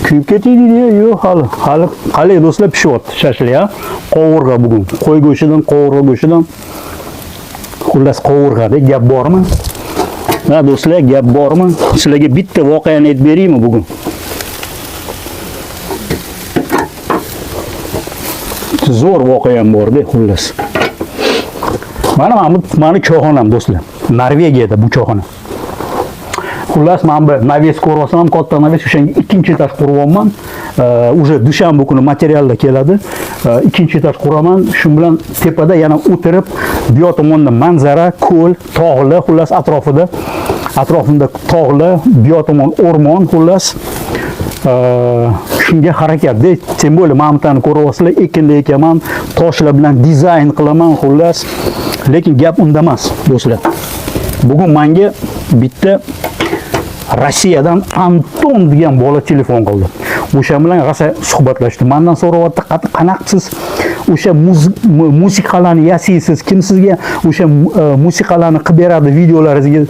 Kuyib ketdiydi-yu, yo'q, hali qalay do'stlar pishyapti shashlik, ha. Qovurg'a bugun. Qo'y go'shtidan, qovurg'a go'shtidan. Xullas qovurg'ada gap bormi? Ha do'stlar, gap bormi? Sizlarga bitta voqeani aytib beraymi bugun? Zo'r voqeam bor-da, xullas. Mana choyxonam do'stlar. Norvegiyada bu choyxona. Xullas, men bir naves ko'rasam, katta naves, o'shanga ikkinchi etaj quryapman. Уже dushanba kuni materiallar keladi. Ikkinchi etaj quraman. Shu bilan tepada yana o'tirib, bu yoq tomonda manzara, ko'l, tog'lar, xullas atrofimda tog'lar, bu yoq tomon o'rmon, xullas. Shunga harakatda, tем более mamtani ko'ryapsizlar, ekinda ekaman, toshlar bilan dizayn qilaman, xullas. Lekin gap unda emas, do'stlar. Bugun menga bitta Rossiyadan Anton degan bola telefon qildi. O'sha bilan rosa suhbatlashdi. Mendan so'rayapti, qanaqasiz? O'sha musiqalarni yasaysiz, kim sizga o'sha musiqalarni qilib beradi videolaringizga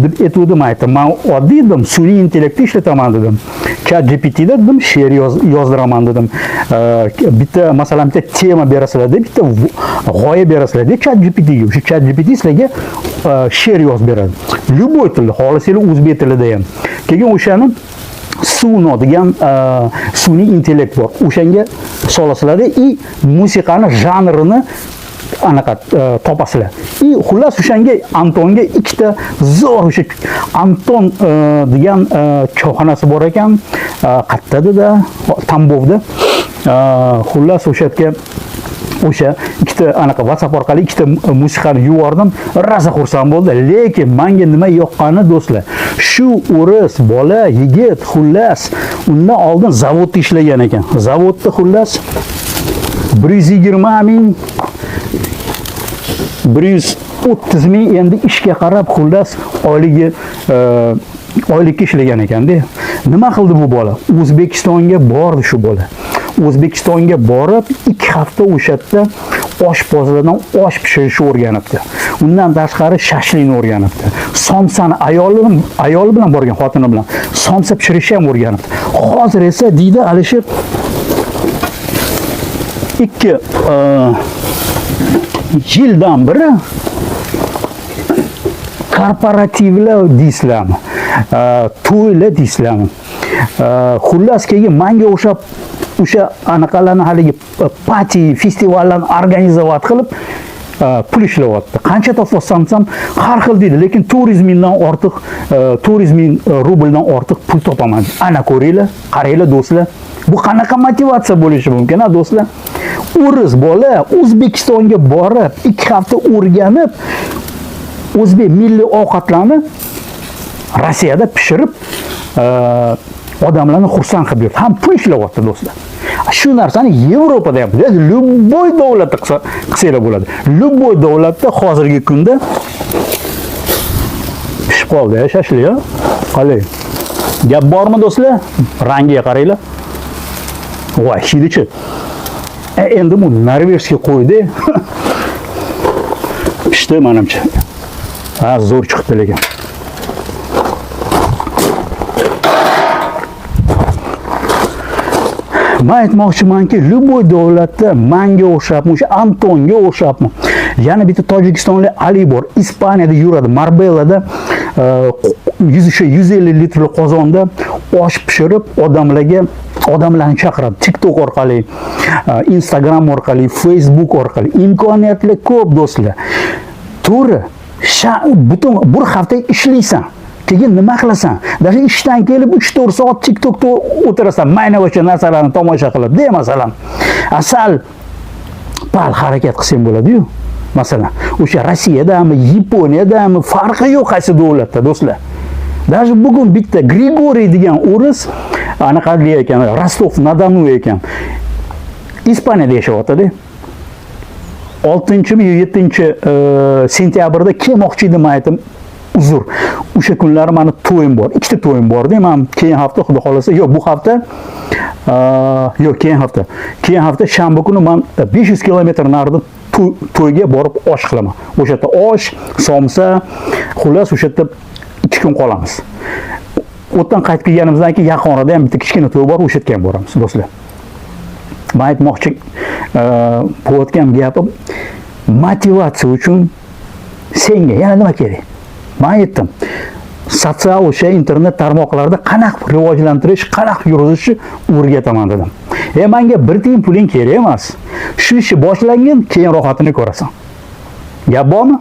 deb aytdim. Aytdim, men oddiy edim, sun'iy intellektni ishlataman dedim. ChatGPT da dedim, she'r yozdiraman dedim. Bitta masalan bitta tema berasizlar deb, bitta g'oya berasizlar deb ChatGPTga. O'sha ChatGPT sizlarga she'r yozib beradi. Любой tilda, xolisinglar o'zbek tilida ham. Keyin o'shani Suno degan sun'iy intellekt bor. O'shanga solasizlar и musiqani janrini anaqa topasizlar. И xullas o'shanga Antonga ikkita zo'r o'sha Anton degan choyxonasi bor ekan, qayerdada, Tambovda. Xullas o'sha ikkita anaqa WhatsApp orqali ikkita musiqani yubordim. Rosa xursand bo'ldi. Lekin menga nima yoqqani do'stlar, shu o'ris bola, yigit xullas undan oldin zavodda ishlagan ekan. Zavodda xullas 120 ming 130 ming endi ishga qarab xullas oylikka ishlagan ekanda. Nima qildi bu bola? O'zbekistonga bordi shu bola. O'zbekistonga borib 2 hafta o'shatda oshpozlardan osh pishirishni o'rganibdi. Undan tashqari shashlikni o'rganibdi. Somsani ayoli bilan borgan, xotini bilan somsa pishirishni ham o'rganibdi. Hozir esa deydi Alisher 2 yildan beri korporativlar deysizlarmi, to'ylar deysizlarmi, xullas keyin menga o'sha anaqalarni haligi party festivallarni organizovat qilib pul ishlayapti. Qancha topsam har xil deydi, lekin 400 mingdan ortiq 400 ming rubldan ortiq pul topaman. Ana ko'ringlar, qaranglar do'stlar. Bu qanaqa motivatsiya bo'lishi mumkin, ha do'stlar? O'ris bola O'zbekistonga borib 2 hafta o'rganib, o'zbek milliy ovqatlarni Rossiyada pishirib odamlarni xursand qilib yurdi. Ham pul ishlayapti do'stlar. Shu narsani Yevropada ham, любой davlatda qilsanglar bo'ladi. Любой davlatda hozirgi kunda pishib qoldi, shashlik, ha? Qalay? Gap bormi do'stlar? Rangiga qaranglar. Voy, shidichi. Endi bu norvejskiy qo'ydi. Pishdi menimcha. Ha, zo'r chiqdi lekin. Men aytmoqchimanki, любой davlatda menga o'xshabmi, o'sha Antonga o'xshabmi. Yana bitta tojikistonlik Ali bor, Ispaniyada yuradi, Marbellada 150 litrli qozonda osh pishirib odamlarni chaqiradi. TikTok orqali, Instagram orqali, Facebook orqali. Imkoniyatlar ko'p do'stlar. To'g'ri, butun bir hafta ishlaysan. Keyin nima qilasan? Даже ishdan kelib 3-4 soat TikTokda o'tirasan, mayna-vocha narsalarni tomosha qilib, de masalan. Asal pal harakat qilsang bo'ladi-yu. Masalan, o'sha Rossiyadami, Yaponiyadami farqi yo'q qaysi davlatda do'stlar. Даже bugun bitta Grigoriy degan o'ris anaqa ekan, Rostov-na-Donu ekan. Ispaniyada yashayapti-da. 6-7 kelmoqchi edim, aytdim. Uzr. O'sha kunlari meni to'yim bor. 2 ta to'yim bor-da. Men keyin hafta xudo xolasa, yo'q bu hafta keyin hafta shanba kuni men 500 kilometr narida to'yga borib osh qilaman. O'sha yerda osh, somsa, xullas o'sha yerda 2 kun qolamiz. o'tdan qaytib kelganimizdan keyin yaqin orada ham bitta kichkina to'y bor, o'sha yerga ham boramiz do'stlar. Men aytmoqchi bo'layotgan gapim motivatsiya uchun senga yana nima kerak? Men aytdim. Sotsial o'sha internet tarmoqlarida qanaqa rivojlantirish, qanaqa yuritishni o'rgataman dedim. Menga bir tiyin puling kerak emas. Shu ishni boshlangin, keyin rohatini ko'rasan. Gap bormi?